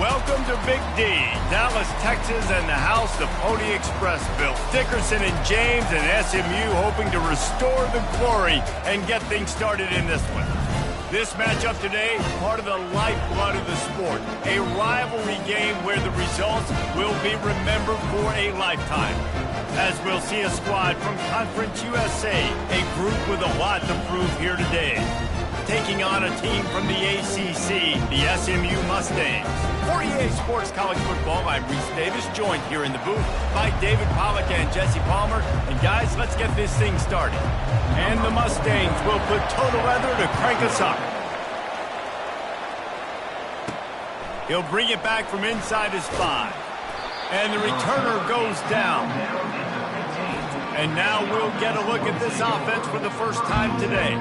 Welcome to Big D, Dallas, Texas, and the house the Pony Express built. Dickerson and James and SMU hoping to restore the glory and get things started in this one. This matchup today, part of the lifeblood of the sport. A rivalry game where the results will be remembered for a lifetime. As we'll see a squad from Conference USA, a group with a lot to prove here today. Taking on a team from the ACC, the SMU Mustangs. For EA Sports College Football, I'm Reese Davis, joined here in the booth by David Pollack and Jesse Palmer. And guys, let's get this thing started. And the Mustangs will put total leather to crank us up. He'll bring it back from inside his 5. And the returner goes down. And now we'll get a look at this offense for the first time today.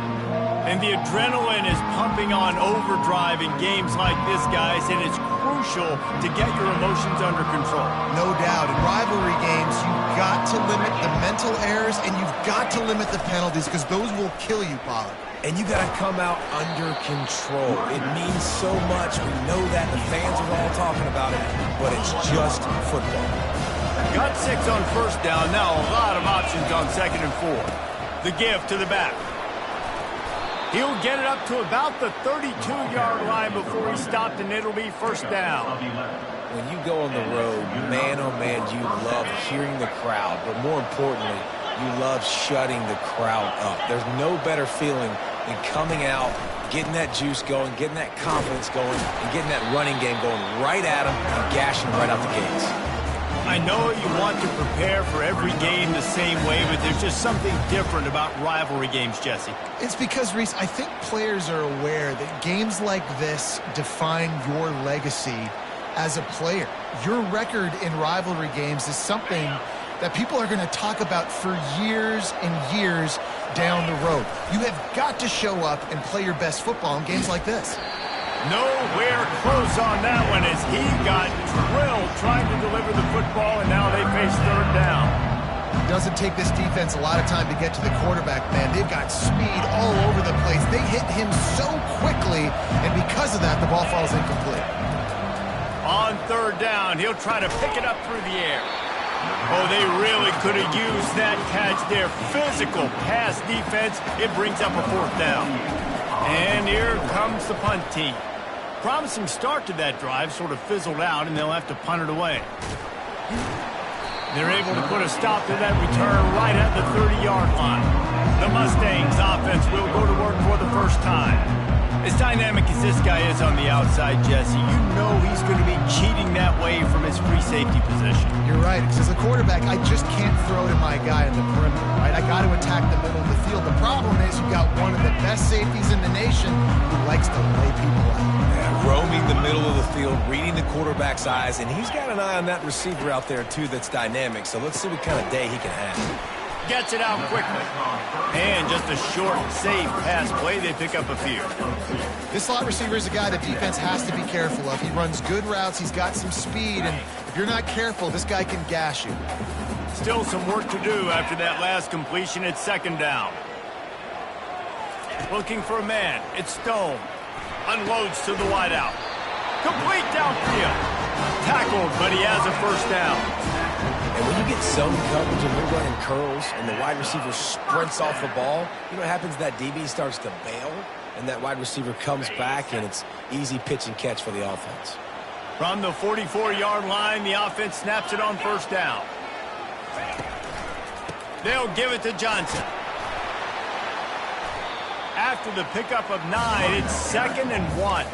And the adrenaline is pumping on overdrive in games like this, guys, and it's crucial to get your emotions under control. No doubt. In rivalry games, you've got to limit the mental errors, and you've got to limit the penalties, because those will kill you, Pollard. And you got to come out under control. It means so much. We know that. The fans are all talking about it, but it's just football. Got 6 on first down. Now a lot of options on 2nd and 4. The give to the back. He'll get it up to about the 32-yard line before he stopped, and it'll be first down. When you go on the road, man, oh man, you love hearing the crowd, but more importantly, you love shutting the crowd up. There's no better feeling than coming out, getting that juice going, getting that confidence going, and getting that running game going right at them and gashing right out the gates. I know you want to prepare for every game the same way, but there's just something different about rivalry games, Jesse. It's because, Reese, I think players are aware that games like this define your legacy as a player. Your record in rivalry games is something that people are going to talk about for years and years down the road. You have got to show up and play your best football in games like this. Nowhere close on that one as he got drilled trying to deliver the football, and now they face 3rd down. It doesn't take this defense a lot of time to get to the quarterback, man. They've got speed all over the place. They hit him so quickly, and because of that, the ball falls incomplete. On 3rd down, he'll try to pick it up through the air. Oh, they really could have used that catch there. Physical pass defense. It brings up a 4th down. And here comes the punt team. Promising start to that drive, sort of fizzled out, and they'll have to punt it away. They're able to put a stop to that return right at the 30-yard line. The Mustangs offense will go to work for the first time. As dynamic as this guy is on the outside, Jesse, you know he's going to be cheating that way from his free safety position. You're right, because as a quarterback, I just can't throw to my guy in the perimeter, right? I got to attack the middle of the field. The problem is you've got one of the best safeties in the nation who likes to lay people out. Yeah, roaming the middle of the field, reading the quarterback's eyes, and he's got an eye on that receiver out there, too, that's dynamic. So let's see what kind of day he can have. Gets it out quickly. And just a short, safe pass play. They pick up a few. This slot receiver is a guy the defense has to be careful of. He runs good routes. He's got some speed. And if you're not careful, this guy can gash you. Still some work to do after that last completion. It's 2nd down. Looking for a man. It's Stone. Unloads to the wideout. Complete downfield. Tackled, but he has a 1st down. And when you get zone coverage and you're running curls and the wide receiver sprints off the ball, you know what happens? That DB starts to bail, and that wide receiver comes back, and it's easy pitch and catch for the offense. From the 44-yard line, the offense snaps it on 1st down. They'll give it to Johnson. After the pickup of 9, it's 2nd and 1.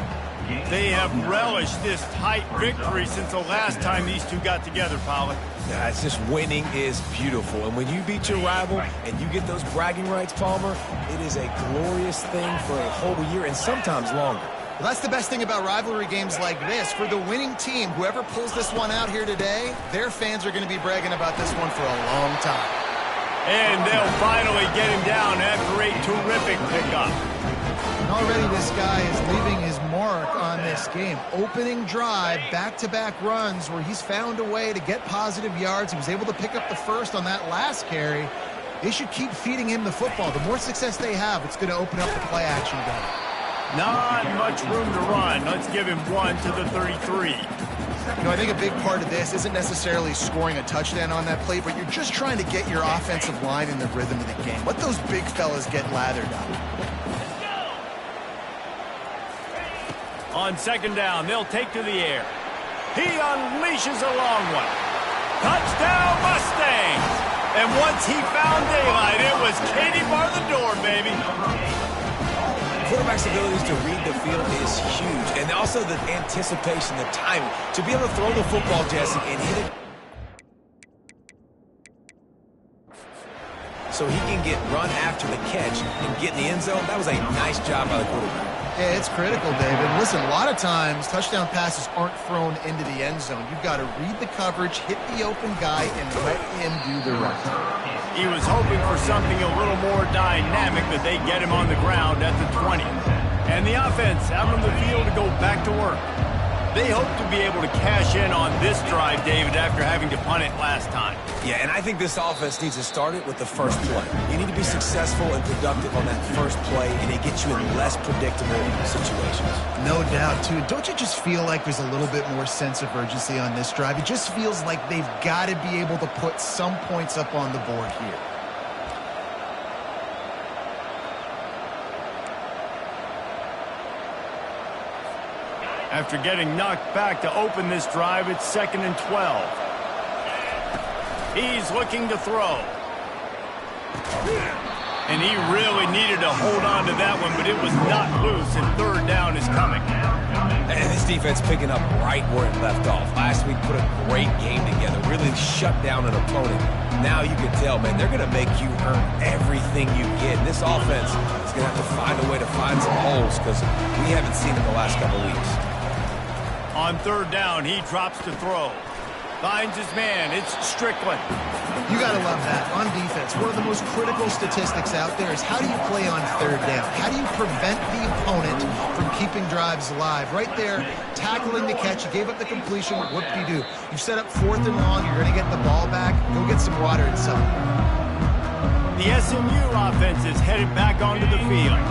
They have relished this tight victory since the last time these two got together, Pollard. Yeah, it's just winning is beautiful. And when you beat your rival and you get those bragging rights, Palmer, it is a glorious thing for a whole year and sometimes longer. Well, that's the best thing about rivalry games like this. For the winning team, whoever pulls this one out here today, their fans are going to be bragging about this one for a long time. And they'll finally get him down after a terrific pickup. And already this guy is leaving his mark on this game. Opening drive, back-to-back runs where he's found a way to get positive yards. He was able to pick up the first on that last carry. They should keep feeding him the football. The more success they have, it's going to open up the play-action game. Not much room to run. Let's give him 1 to the 33. You know, I think a big part of this isn't necessarily scoring a touchdown on that play, but you're just trying to get your offensive line in the rhythm of the game. Let those big fellas get lathered up. On second down, they'll take to the air. He unleashes a long one. Touchdown, Mustangs! And once he found daylight, it was Katie bar the door, baby. Quarterback's abilities to read the field is huge, and also the anticipation, the timing. To be able to throw the football, Jesse, and hit it so he can get run after the catch and get in the end zone, that was a nice job by the quarterback. Yeah, it's critical, David. Listen, a lot of times, touchdown passes aren't thrown into the end zone. You've got to read the coverage, hit the open guy, and let him do the rest. He was hoping for something a little more dynamic, that they get him on the ground at the 20. And the offense out on the field to go back to work. They hope to be able to cash in on this drive, David, after having to punt it last time. Yeah, and I think this offense needs to start it with the first play. You need to be successful and productive on that first play, and it gets you in less predictable situations. No doubt, too. Don't you just feel like there's a little bit more sense of urgency on this drive? It just feels like they've got to be able to put some points up on the board here. After getting knocked back to open this drive, it's 2nd and 12. He's looking to throw. And he really needed to hold on to that one, but it was not loose, and third down is coming. And this defense picking up right where it left off. Last week put a great game together, really shut down an opponent. Now you can tell, man, they're going to make you earn everything you get. And this offense is going to have to find a way to find some holes because we haven't seen it the last couple weeks. On third down, he drops to throw. Finds his man. It's Strickland. You got to love that. On defense, one of the most critical statistics out there is how do you play on third down? How do you prevent the opponent from keeping drives alive? Right there, tackling the catch. You gave up the completion. Whoop-de-doo. You've set up 4th and long. You're going to get the ball back. Go get some water inside. The SMU offense is headed back onto the field.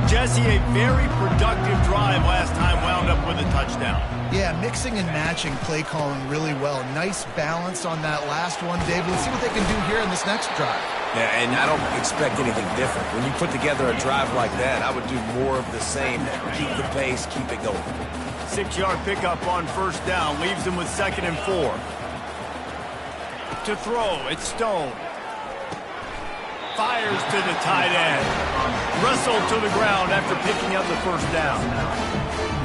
Jesse, a very productive drive last time, wound up with a touchdown. Yeah, mixing and matching play calling really well. Nice balance on that last one, David. Let's see what they can do here in this next drive. Yeah, and I don't expect anything different. When you put together a drive like that, I would do more of the same. Keep the pace, keep it going. 6-yard pickup on first down leaves him with 2nd and 4. To throw, it's Stone. Fires to the tight end. Wrestled to the ground after picking up the first down.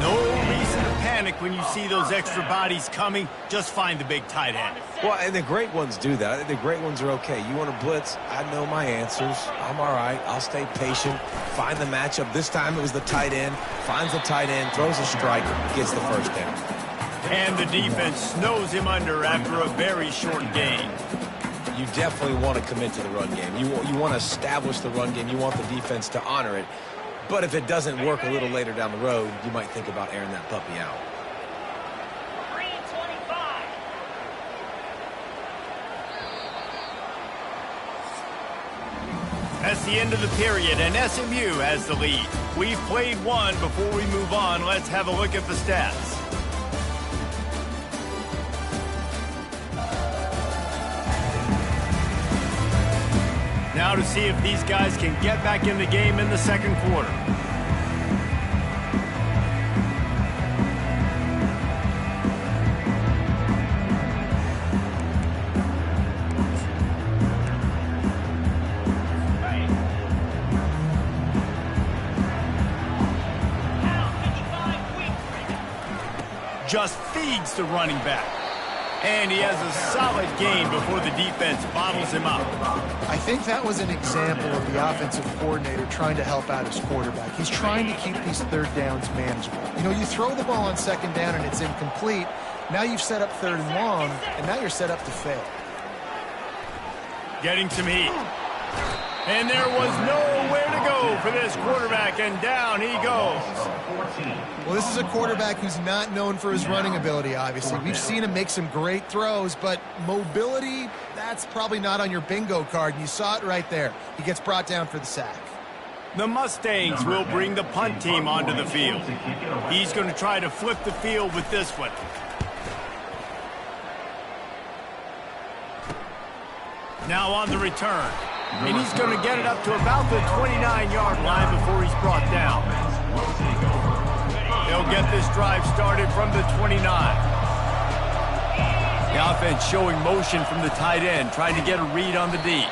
No reason to panic when you see those extra bodies coming. Just find the big tight end. Well, and the great ones do that. I think the great ones are okay. You want to blitz? I know my answers. I'm all right. I'll stay patient. Find the matchup. This time it was the tight end. Finds the tight end, throws a strike, gets the first down. And the defense snows him under after a very short gain. You definitely want to commit to the run game. You want to establish the run game. You want the defense to honor it. But if it doesn't work a little later down the road, you might think about airing that puppy out. 3:25. That's the end of the period, and SMU has the lead. We've played one. Before we move on, let's have a look at the stats. Now to see if these guys can get back in the game in the second quarter. Just feeds the running back. And he has a solid game before the defense bottles him up. I think that was an example of the offensive coordinator trying to help out his quarterback. He's trying to keep these third downs manageable. You know, you throw the ball on second down and it's incomplete. Now you've set up 3rd and long, and now you're set up to fail. Getting some heat. And there was nowhere to go for this quarterback, and down he goes. Well, this is a quarterback who's not known for his running ability, obviously. We've seen him make some great throws, but mobility, that's probably not on your bingo card, and you saw it right there. He gets brought down for the sack. The Mustangs will bring the punt team onto the field. He's going to try to flip the field with this one. Now on the return. And he's going to get it up to about the 29-yard line before he's brought down. They'll get this drive started from the 29. The offense showing motion from the tight end, trying to get a read on the D.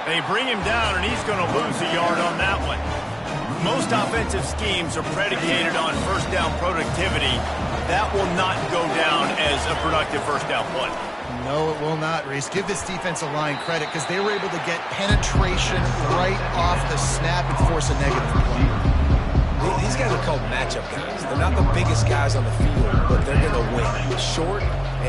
They bring him down, and he's going to lose a yard on that one. Most offensive schemes are predicated on first down productivity. That will not go down as a productive first down play. No, it will not, Reese. Give this defensive line credit because they were able to get penetration right off the snap and force a negative play. These guys are called matchup guys. They're not the biggest guys on the field, but they're going to win. Short,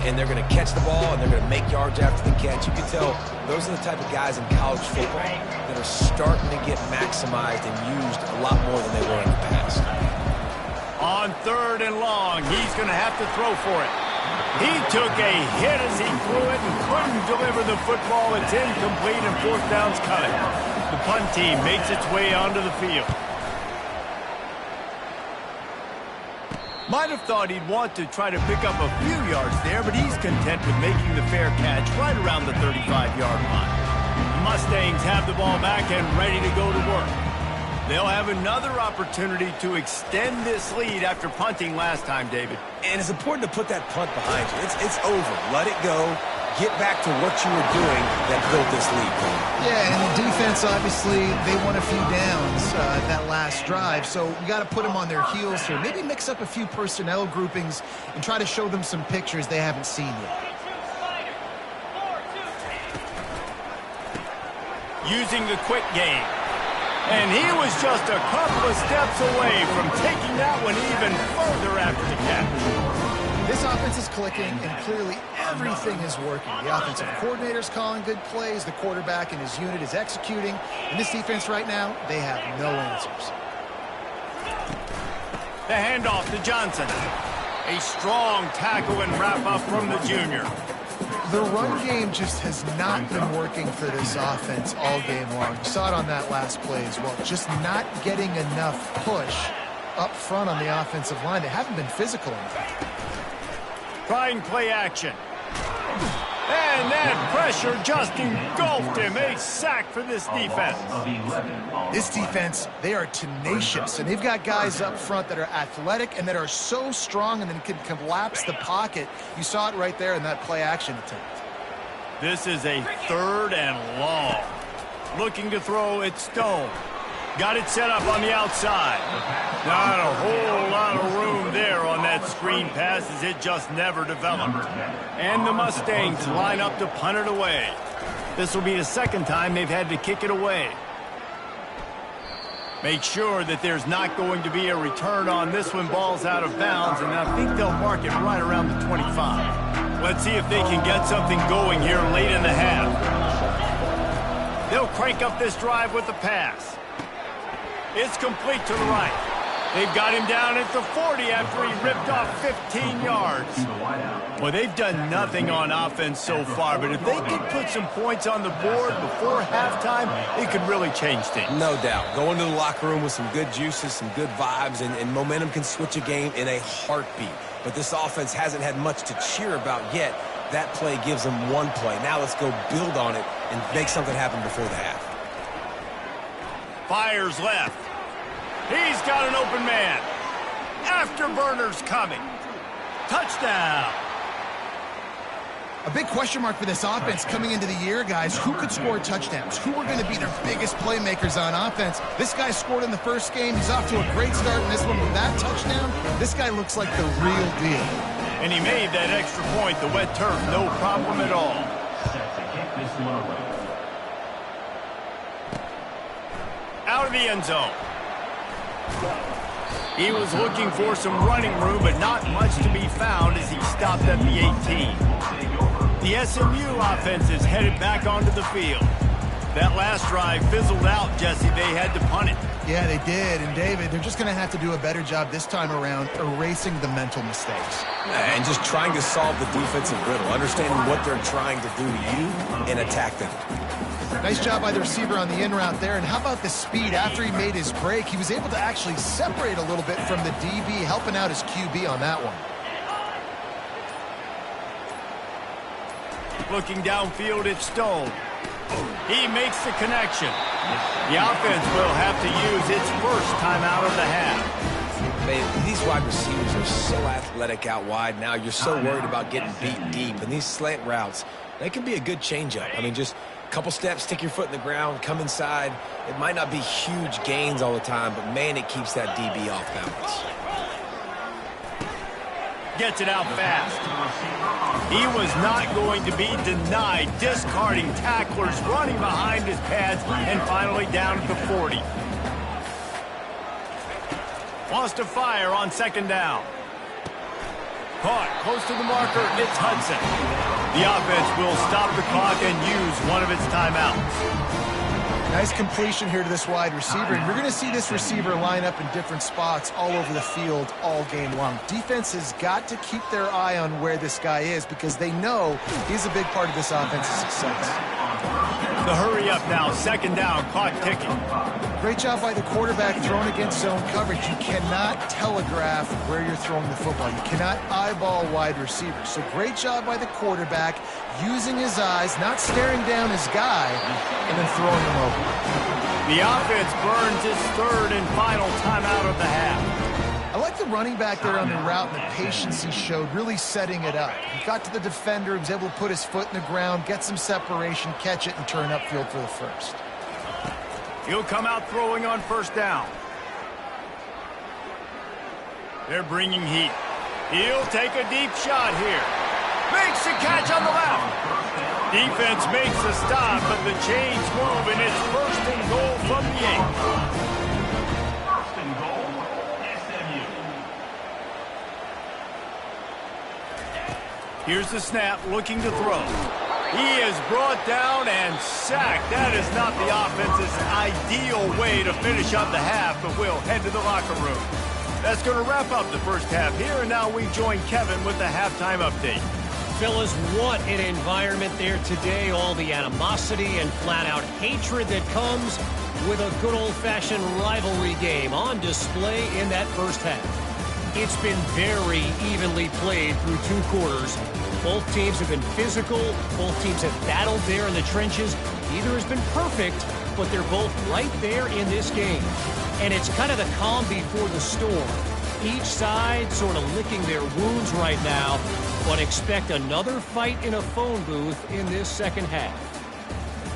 and they're going to catch the ball, and they're going to make yards after the catch. You can tell those are the type of guys in college football that are starting to get maximized and used a lot more than they were in the past. On 3rd and long, he's going to have to throw for it. He took a hit as he threw it and couldn't deliver the football. It's incomplete and 4th down's coming. The punt team makes its way onto the field. Might have thought he'd want to try to pick up a few yards there, but he's content with making the fair catch right around the 35-yard line. The Mustangs have the ball back and ready to go to work. They'll have another opportunity to extend this lead after punting last time, David. And it's important to put that punt behind you. It's over. Let it go. Get back to what you were doing that built this lead. Yeah, and the defense, obviously, they won a few downs that last drive, so we got to put them on their heels here. Maybe mix up a few personnel groupings and try to show them some pictures they haven't seen yet. Using the quick game. And he was just a couple of steps away from taking that one even further after the catch. This offense is clicking, and clearly everything is working. The offensive coordinator's calling good plays. The quarterback and his unit is executing. And this defense right now, they have no answers. The handoff to Johnson. A strong tackle and wrap-up from the junior. The run game just has not been working for this offense all game long. You saw it on that last play as well. Just not getting enough push up front on the offensive line. They haven't been physical enough. Trying play action. And that pressure just engulfed him. A sack for this defense. This defense, they are tenacious, and they've got guys up front that are athletic and that are so strong and then can collapse the pocket. You saw it right there in that play action attempt. This is a 3rd and long. Looking to throw it Stone. Got it set up on the outside. Not a whole lot of room there on that screen pass as it just never developed. And the Mustangs line up to punt it away. This will be the 2nd time they've had to kick it away. Make sure that there's not going to be a return on this when ball's out of bounds, and I think they'll mark it right around the 25. Let's see if they can get something going here late in the half. They'll crank up this drive with the pass. It's complete to the right. They've got him down at the 40 after he ripped off 15 yards. Well, they've done nothing on offense so far, but if they could put some points on the board before halftime, it could really change things. No doubt. Go into the locker room with some good juices, some good vibes, and momentum can switch a game in a heartbeat. But this offense hasn't had much to cheer about yet. That play gives them one play. Now let's go build on it and make something happen before the half. Fires left. He's got an open man. Afterburner's coming. Touchdown. A big question mark for this offense coming into the year, guys. Who could score touchdowns? Who are going to be their biggest playmakers on offense? This guy scored in the first game. He's off to a great start in this one with that touchdown. This guy looks like the real deal. And he made that extra point, the wet turf, no problem at all. Out of the end zone. He was looking for some running room, but not much to be found as he stopped at the 18. The SMU offense is headed back onto the field. That last drive fizzled out, Jesse. They had to punt it. Yeah, they did. And, David, they're just going to have to do a better job this time around erasing the mental mistakes. And just trying to solve the defensive riddle, understanding what they're trying to do to you and attack them. Nice job by the receiver on the in route there. And how about the speed? After he made his break, he was able to actually separate a little bit from the DB, helping out his QB on that one. Looking downfield, it's Stone. He makes the connection. The offense will have to use its first timeout of the half. Man, these wide receivers are so athletic out wide now. You're so worried about getting beat deep. And these slant routes, they can be a good changeup. I mean, just a couple steps, stick your foot in the ground, come inside. It might not be huge gains all the time, but, man, it keeps that DB off balance. Gets it out fast. He was not going to be denied, discarding tacklers, running behind his pads, and finally down at the 40. Wants to fire on second down. Caught close to the marker, it's Hudson. The offense will stop the clock and use one of its timeouts. Nice completion here to this wide receiver. And you're going to see this receiver line up in different spots all over the field all game long. Defense has got to keep their eye on where this guy is because they know he's a big part of this offense's success. The hurry up now, second down, clock ticking. Great job by the quarterback throwing against zone coverage. You cannot telegraph where you're throwing the football. You cannot eyeball wide receivers. So great job by the quarterback using his eyes, not staring down his guy, and then throwing him over. The offense burns its third and final timeout of the half. I like the running back there on the route and the patience he showed, really setting it up. He got to the defender, was able to put his foot in the ground, get some separation, catch it, and turn upfield for the first. He'll come out throwing on first down. They're bringing heat. He'll take a deep shot here. Makes the catch on the left. Defense makes the stop, but the chains move, and it's first and goal from the 8. First and goal, SMU. Here's the snap, looking to throw. He is brought down and sacked. That is not the offense's ideal way to finish up the half, but we'll head to the locker room. That's going to wrap up the first half here, and now we join Kevin with the halftime update. Fellas, what an environment there today. All the animosity and flat-out hatred that comes with a good old-fashioned rivalry game on display in that first half. It's been very evenly played through 2 quarters. Both teams have been physical. Both teams have battled there in the trenches. Neither has been perfect, but they're both right there in this game. And it's kind of the calm before the storm. Each side sort of licking their wounds right now, but expect another fight in a phone booth in this second half.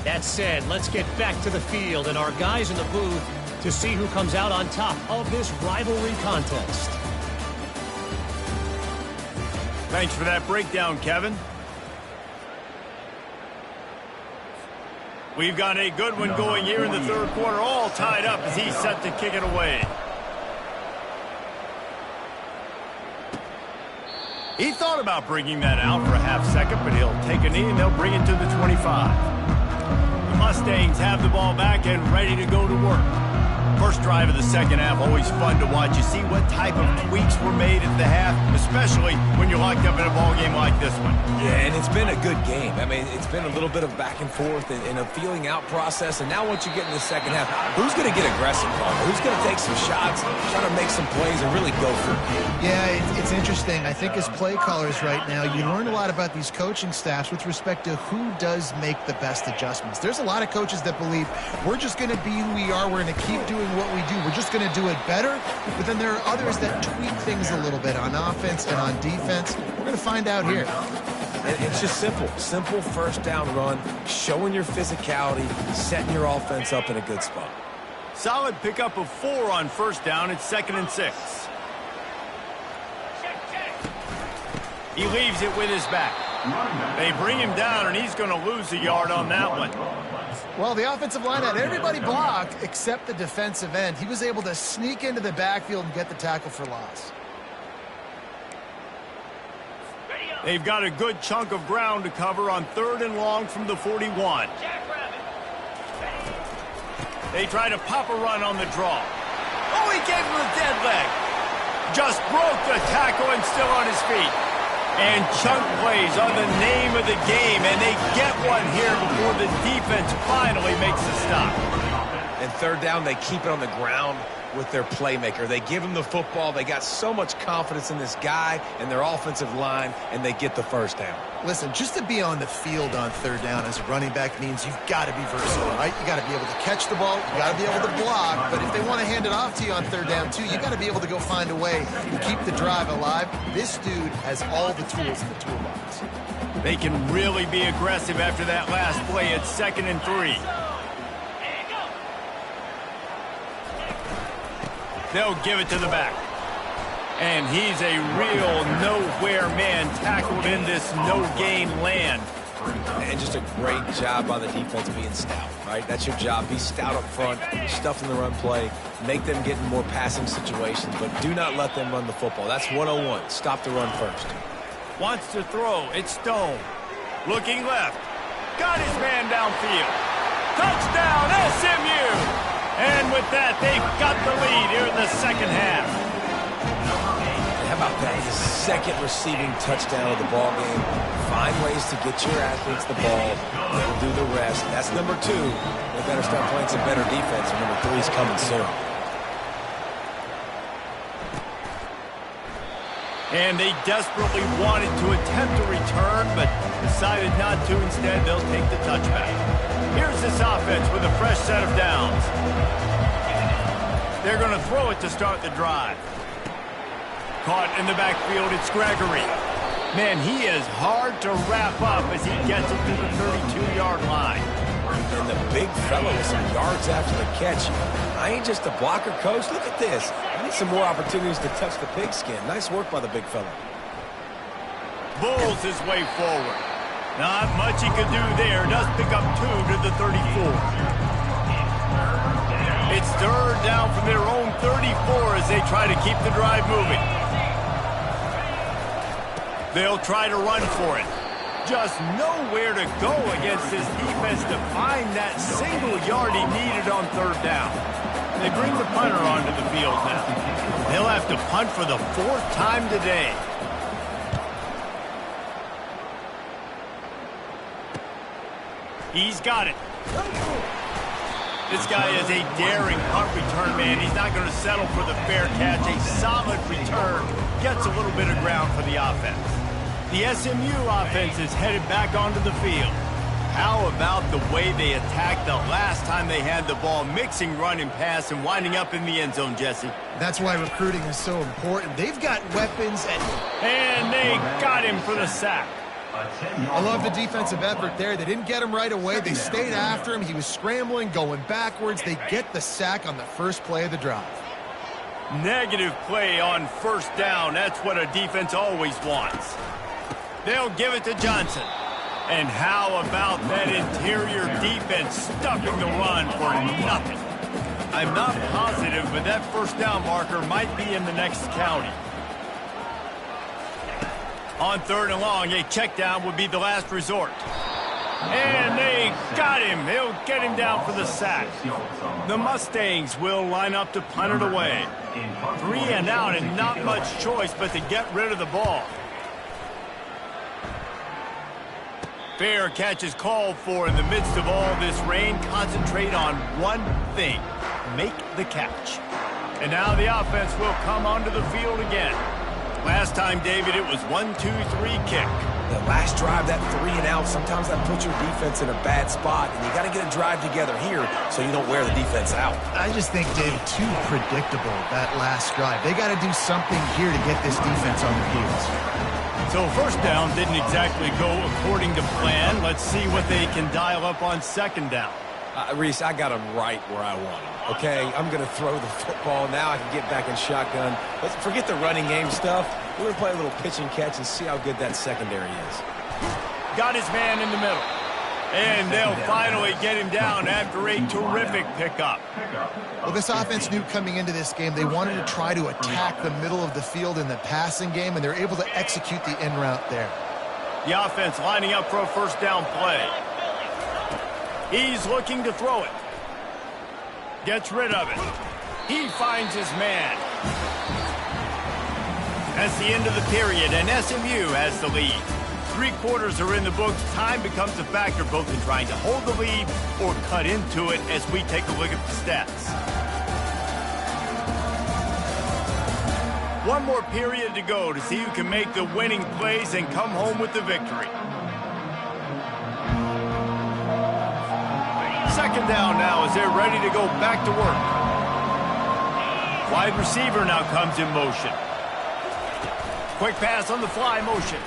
That said, let's get back to the field and our guys in the booth to see who comes out on top of this rivalry contest. Thanks for that breakdown, Kevin. We've got a good one going here in the third quarter, all tied up as he's set to kick it away. He thought about bringing that out for a half second, but he'll take a knee and they'll bring it to the 25. The Mustangs have the ball back and ready to go to work. First drive of the second half, always fun to watch. You see what type of tweaks were made at the half, especially when you're locked up in a ball game like this one. Yeah, and it's been a good game. I mean, it's been a little bit of back and forth and a feeling out process. And now once you get in the second half, who's going to get aggressive, Carter? Who's going to take some shots, try to make some plays, and really go for it? Yeah, it's interesting. I think as play callers right now, you learn a lot about these coaching staffs with respect to who does make the best adjustments. There's a lot of coaches that believe we're just going to be who we are. We're going to keep doing what we do. We're just going to do it better. But then there are others that tweak things a little bit on offense and on defense. We're going to find out here. It's just simple. Simple first down run, showing your physicality, setting your offense up in a good spot. Solid pickup of 4 on first down. It's 2nd and 6. He leaves it with his back. They bring him down, and he's going to lose a yard on that one. Well, the offensive line had everybody blocked except the defensive end. He was able to sneak into the backfield and get the tackle for loss. They've got a good chunk of ground to cover on 3rd and long from the 41. They try to pop a run on the draw. Oh, he gave him a dead leg. Just broke the tackle and still on his feet. And chunk plays on the name of the game, and they get one here before the defense finally makes the stop. And 3rd down, they keep it on the ground with their playmaker. They give him the football. They got so much confidence in this guy and their offensive line, and they get the 1st down. Listen, just to be on the field on 3rd down as a running back means you've got to be versatile, right? You got to be able to catch the ball, you got to be able to block, but if they want to hand it off to you on 3rd down too, you got to be able to go find a way to keep the drive alive. This dude has all the tools in the toolbox. They can really be aggressive after that last play at 2nd and 3. They'll give it to the back. And he's a real nowhere man tackled in this no-gain land. And just a great job by the defense being stout, right? That's your job. Be stout up front, stuff in the run play, make them get in more passing situations, but do not let them run the football. That's 101. Stop the run first. Wants to throw. It's Stone. Looking left. Got his man downfield. Touchdown, SMU! And with that, they've got the lead here in the 2nd half. How about that? His 2nd receiving touchdown of the ball game. Find ways to get your athletes the ball. They'll do the rest. That's number 2. They better start playing some better defense, and number 3 is coming soon. And they desperately wanted to attempt a return, but decided not to. Instead, they'll take the touchback. Here's this offense with a fresh set of downs. They're going to throw it to start the drive. Caught in the backfield, it's Gregory. Man, he is hard to wrap up as he gets it to the 32-yard line. And the big fella with some yards after the catch. I ain't just a blocker, coach. Look at this. I need some more opportunities to touch the pigskin. Nice work by the big fella. Bulls his way forward. Not much he could do there. Does pick up 2 to the 34. It's 3rd down from their own 34 as they try to keep the drive moving. They'll try to run for it. Just nowhere to go against this defense to find that single yard he needed on 3rd down. They bring the punter onto the field now. They'll have to punt for the 4th time today. He's got it. This guy is a daring punt return man. He's not going to settle for the fair catch. A solid return gets a little bit of ground for the offense. The SMU offense is headed back onto the field. How about the way they attacked the last time they had the ball, mixing run and pass and winding up in the end zone, Jesse? That's why recruiting is so important. They've got weapons and they got him for the sack. I love the defensive effort there. They didn't get him right away. They stayed after him. He was scrambling, going backwards. They get the sack on the first play of the drive. Negative play on 1st down. That's what a defense always wants. They'll give it to Johnson. And how about that interior defense stuffing the run for nothing? I'm not positive, but that 1st down marker might be in the next county. On 3rd and long, a check down would be the last resort. And they got him. They'll get him down for the sack. The Mustangs will line up to punt it away. 3 and out and not much choice but to get rid of the ball. Fair catch is called for in the midst of all this rain. Concentrate on one thing. Make the catch. And now the offense will come onto the field again. Last time, David, it was 1-2-3 kick. The last drive, that 3 and out, sometimes that puts your defense in a bad spot, and you got to get a drive together here so you don't wear the defense out. I just think, Dave, too predictable, that last drive. They got to do something here to get this defense on their heels. So 1st down didn't exactly go according to plan. Let's see what they can dial up on 2nd down. Reese, I got him right where I want him. Okay, I'm going to throw the football. Now I can get back in shotgun. Let's forget the running game stuff. We're going to play a little pitch and catch and see how good that secondary is. Got his man in the middle. And they'll finally get him down after a terrific pickup. Well, this offense knew coming into this game they wanted to try to attack the middle of the field in the passing game, and they're able to execute the in route there. The offense lining up for a first down play. He's looking to throw it. Gets rid of it. He finds his man. That's the end of the period, and SMU has the lead. 3 quarters are in the books. Time becomes a factor both in trying to hold the lead or cut into it as we take a look at the stats. 1 more period to go to see who can make the winning plays and come home with the victory. Second down now as they're ready to go back to work. Wide receiver now comes in motion. Quick pass on the fly motion.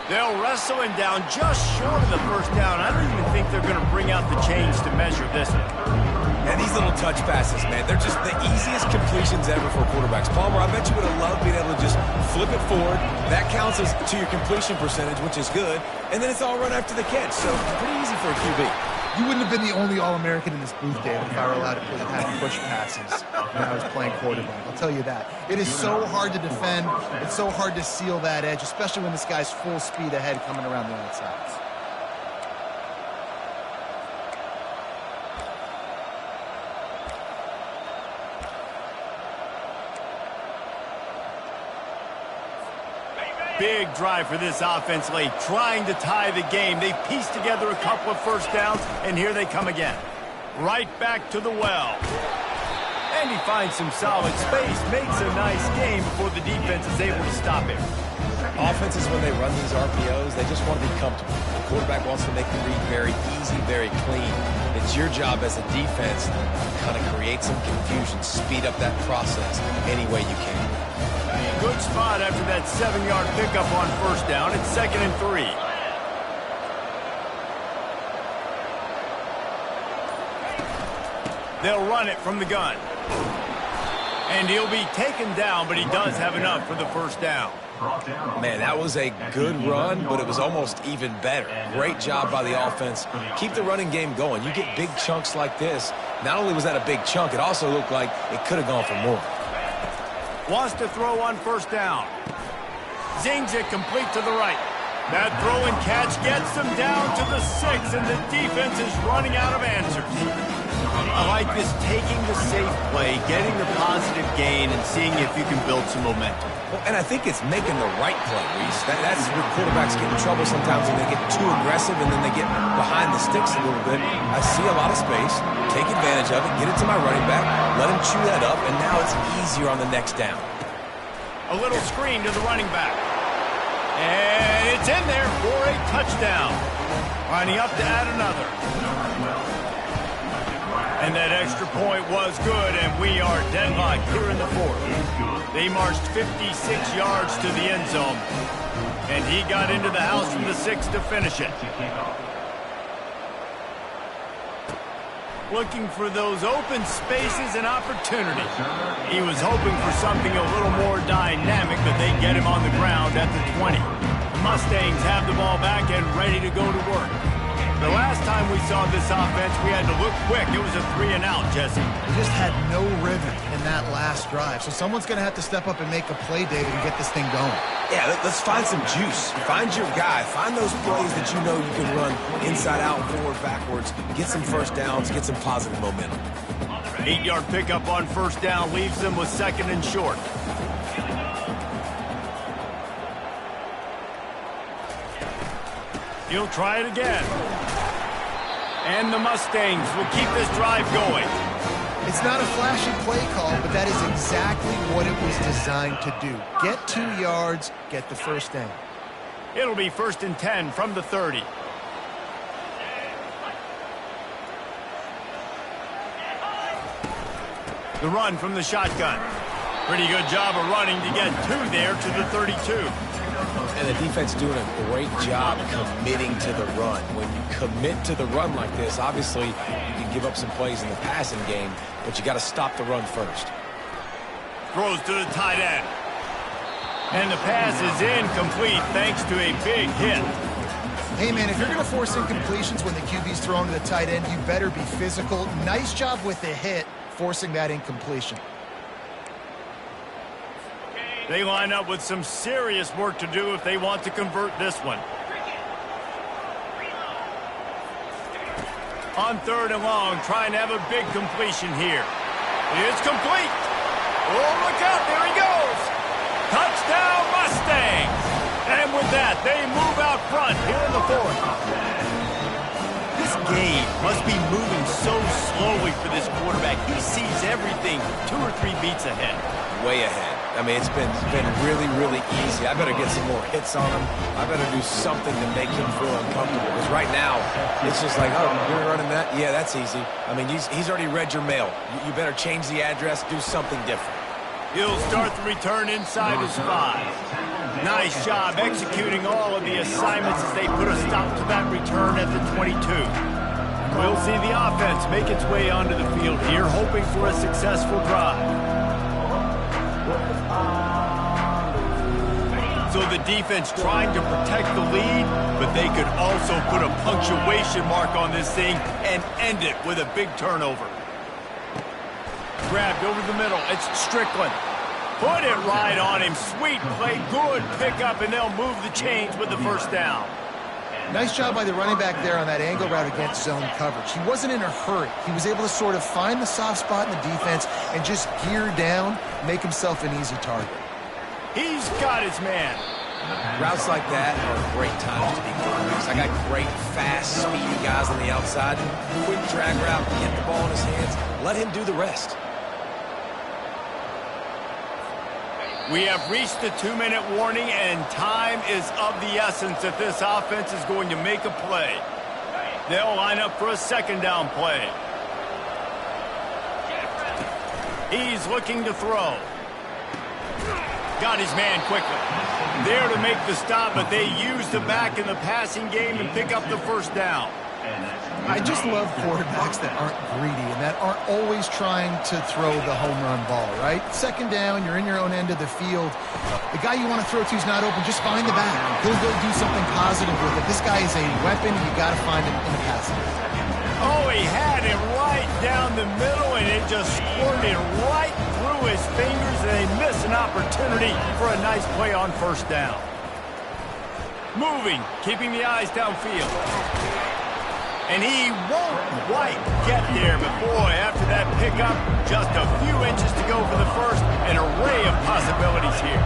They'll wrestle him down just short of the first down. I don't even think they're going to bring out the chains to measure this one. And these little touch passes, man, they're just the easiest completions ever for quarterbacks. Palmer, I bet you would have loved being able to just flip it forward. That counts as to your completion percentage, which is good. And then it's all run after the catch, so pretty easy for a QB. You wouldn't have been the only All-American in this booth, David, if I were allowed to have push passes when I was playing quarterback. I'll tell you that. It is so hard to defend. It's so hard to seal that edge, especially when this guy's full speed ahead coming around the outside. Big drive for this offense late, trying to tie the game. They pieced together a couple of first downs, and here they come again. Right back to the well. And he finds some solid space, makes a nice game before the defense is able to stop him. Offenses, when they run these RPOs, they just want to be comfortable. The quarterback wants to make the read very easy, very clean. It's your job as a defense to kind of create some confusion, speed up that process any way you can. Good spot after that 7-yard pickup on first down. It's 2nd and 3. They'll run it from the gun. And he'll be taken down, but he does have enough for the first down. Man, that was a good run, but it was almost even better. Great job by the offense. Keep the running game going. You get big chunks like this. Not only was that a big chunk, it also looked like it could have gone for more. Wants to throw on first down. Zings it complete to the right. That throw and catch gets them down to the 6, and the defense is running out of answers. I like this, taking the safe play, getting the positive gain, and seeing if you can build some momentum. Well, and I think it's making the right play, Reese. That's where quarterbacks get in trouble sometimes when they get too aggressive and then they get behind the sticks a little bit. I see a lot of space, take advantage of it, get it to my running back, let him chew that up, and now it's easier on the next down. A little screen to the running back. And it's in there for a touchdown. Lining up to add another. And that extra point was good, and we are deadlocked here in the 4th. They marched 56 yards to the end zone, and he got into the house from the 6 to finish it. Looking for those open spaces and opportunities. He was hoping for something a little more dynamic, but they get him on the ground at the 20. The Mustangs have the ball back and ready to go to work. The last time we saw this offense, we had to look quick. It was a 3-and-out, Jesse. They just had no rhythm in that last drive. So someone's going to have to step up and make a play, David, and get this thing going. Yeah, let's find some juice. Find your guy. Find those plays that you know you can run inside out, forward, backwards. Get some first downs. Get some positive momentum. 8-yard pickup on first down leaves them with 2nd and short. He'll try it again. And the Mustangs will keep this drive going. It's not a flashy play call, but that is exactly what it was designed to do. Get 2 yards, get the first down. It'll be 1st and 10 from the 30. The run from the shotgun. Pretty good job of running to get 2 there to the 32. And the defense doing a great job committing to the run. When you commit to the run like this, obviously you can give up some plays in the passing game, but you got to stop the run first. Throws to the tight end. And the pass is incomplete thanks to a big hit. Hey, man, if you're going to force incompletions when the QB's thrown to the tight end, you better be physical. Nice job with the hit, forcing that incompletion. They line up with some serious work to do if they want to convert this one. On 3rd and long, trying to have a big completion here. It's complete. Oh, look out. There he goes. Touchdown, Mustangs. And with that, they move out front here in the 4th. This game must be moving so slowly for this quarterback. He sees everything 2 or 3 beats ahead. Way ahead. I mean, it's been really, really easy. I better get some more hits on him. I better do something to make him feel uncomfortable. Because right now, it's just like, oh, you're running that? Yeah, that's easy. I mean, he's already read your mail. You better change the address, do something different. He'll start the return inside his 5. Nice job executing all of the assignments as they put a stop to that return at the 22. We'll see the offense make its way onto the field here, hoping for a successful drive. So the defense trying to protect the lead, but they could also put a punctuation mark on this thing and end it with a big turnover. Grabbed over the middle. It's Strickland. Put it right on him. Sweet play. Good pickup, and they'll move the chains with the first down. Nice job by the running back there on that angle route against zone coverage. He wasn't in a hurry. He was able to sort of find the soft spot in the defense and just gear down, make himself an easy target. He's got his man. Routes like that are great times to be quarterbacks. I got great, fast, speedy guys on the outside. Quick drag route, get the ball in his hands, let him do the rest. We have reached the 2-minute warning, and time is of the essence if this offense is going to make a play. They'll line up for a 2nd down play. He's looking to throw. Got his man quickly. There to make the stop, but they use the back in the passing game and pick up the first down. I just love quarterbacks that aren't greedy and that aren't always trying to throw the home run ball, right? 2nd down, you're in your own end of the field. The guy you want to throw to is not open. Just find the back. He'll go do something positive with it. This guy is a weapon. You got to find him in the passing game. Oh, he had him right down the middle, and it just squirted right through his fingers, and they missed an opportunity for a nice play on 1st down. Moving, keeping the eyes downfield. And he won't quite get there, but boy, after that pickup, just a few inches to go for the first, an array of possibilities here.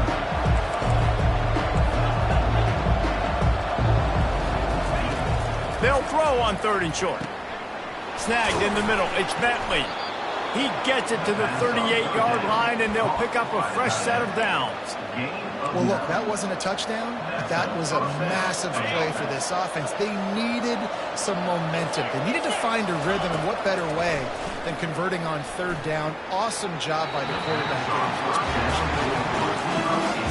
They'll throw on 3rd and short. Snagged in the middle, it's Bentley. He gets it to the 38-yard line, and they'll pick up a fresh set of downs. Well, look, that wasn't a touchdown. That was a massive play for this offense. They needed some momentum. They needed to find a rhythm, and what better way than converting on 3rd down. Awesome job by the quarterback getting to his position.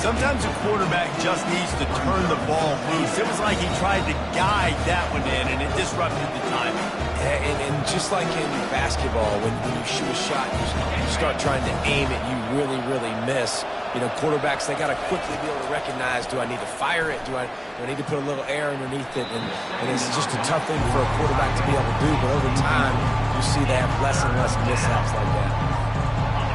Sometimes a quarterback just needs to turn the ball loose. It was like he tried to guide that one in, and it disrupted the timing. And just like in basketball, when you shoot a shot, you start trying to aim it, you really, really miss. You know, quarterbacks, they got to quickly be able to recognize, do I need to fire it? Do I need to put a little air underneath it? And it's just a tough thing for a quarterback to be able to do. But over time, you see they have less and less mishaps like that.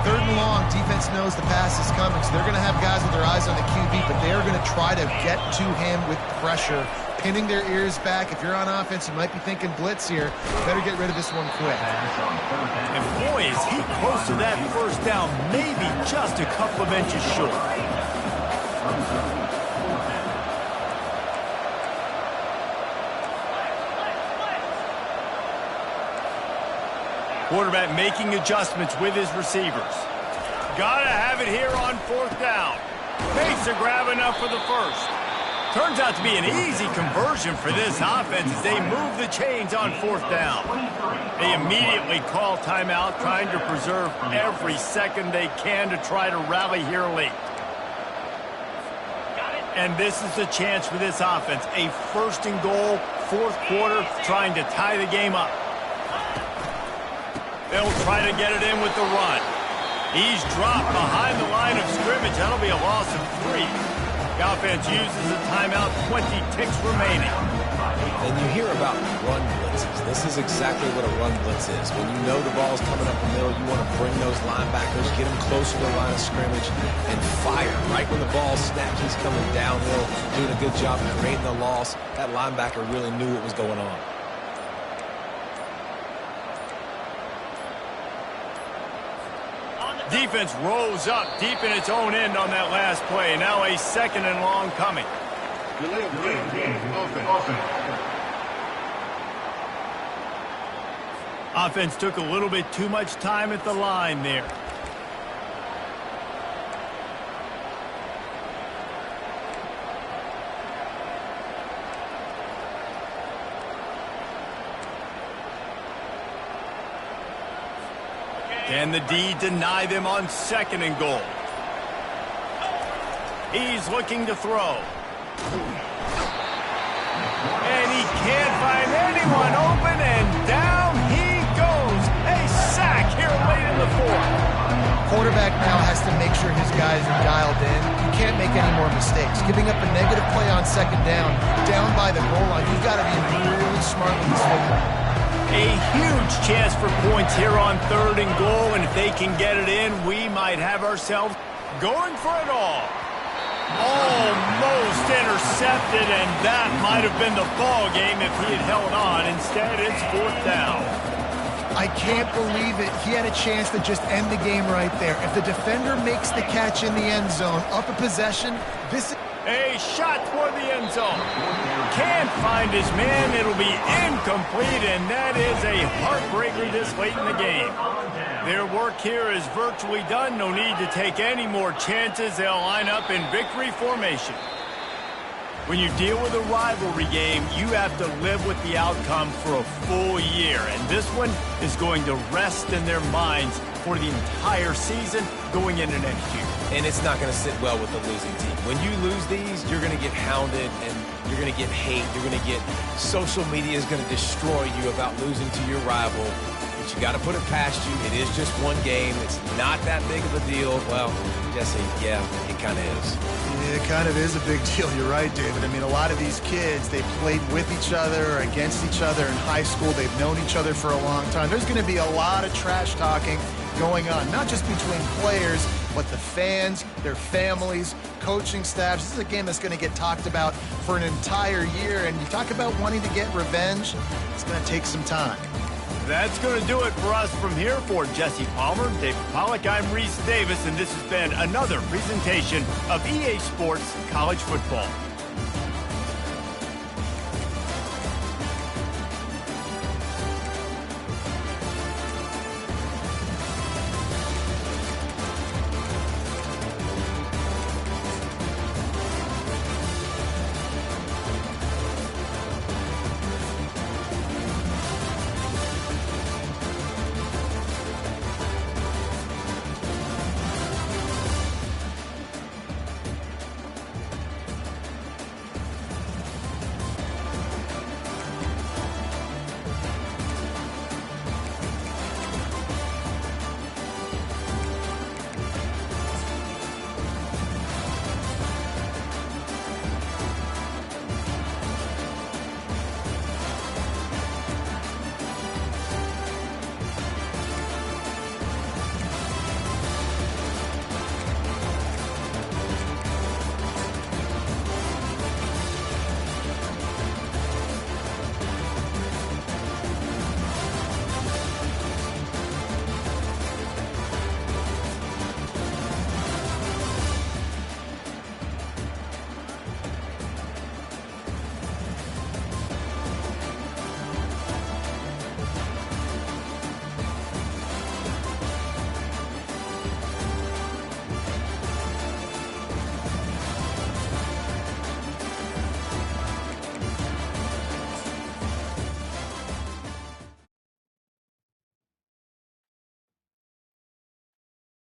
3rd and long, defense knows the pass is coming, so they're going to have guys with their eyes on the QB, but they're going to try to get to him with pressure, pinning their ears back. If you're on offense, you might be thinking blitz here. Better get rid of this one quick. And boy, is he close to that 1st down, maybe just a couple of inches short. Quarterback making adjustments with his receivers. Gotta have it here on 4th down. Makes a grab enough for the first. Turns out to be an easy conversion for this offense as they move the chains on 4th down. They immediately call timeout, trying to preserve every second they can to try to rally here late. And this is the chance for this offense. A 1st and goal, 4th quarter, trying to tie the game up. They'll try to get it in with the run. He's dropped behind the line of scrimmage. That'll be a loss of 3. The offense uses a timeout, 20 ticks remaining. And you hear about run blitzes. This is exactly what a run blitz is. When you know the ball's coming up the middle, you want to bring those linebackers, get them closer to the line of scrimmage, and fire. Right when the ball snaps, he's coming downhill, doing a good job of creating the loss. That linebacker really knew what was going on. Defense rose up deep in its own end on that last play. Now a 2nd and long coming. Offense took a little bit too much time at the line there. Can the D deny them on 2nd and goal? He's looking to throw. And he can't find anyone open, and down he goes. A sack here late in the 4th. Quarterback now has to make sure his guys are dialed in. You can't make any more mistakes. Giving up a negative play on 2nd down by the goal line, you've got to be really smart with this football. A huge chance for points here on 3rd and goal, and if they can get it in, we might have ourselves going for it all. Almost intercepted, and that might have been the ball game if he had held on. Instead, it's 4th down. I can't believe it. He had a chance to just end the game right there. If the defender makes the catch in the end zone, up a possession, this is... A shot toward the end zone. Can't find his man. It'll be incomplete, and that is a heartbreaker this late in the game. Their work here is virtually done. No need to take any more chances. They'll line up in victory formation. When you deal with a rivalry game, you have to live with the outcome for a full year, and this one is going to rest in their minds for the entire season going into next year. And it's not going to sit well with the losing team. When you lose these, you're going to get hounded, and you're going to get hate. You're going to get social media is going to destroy you about losing to your rival. But you got to put it past you. It is just one game. It's not that big of a deal. Well, Jesse, yeah, it kind of is. Yeah, it kind of is a big deal. You're right, David. I mean, a lot of these kids, they played with each other or against each other in high school. They've known each other for a long time. There's going to be a lot of trash talking going on, not just between players, but the fans, their families, coaching staffs. This is a game that's going to get talked about for an entire year, and you talk about wanting to get revenge, it's going to take some time. That's going to do it for us from here. For Jesse Palmer, David Pollack, I'm Reese Davis, and this has been another presentation of EA Sports College Football.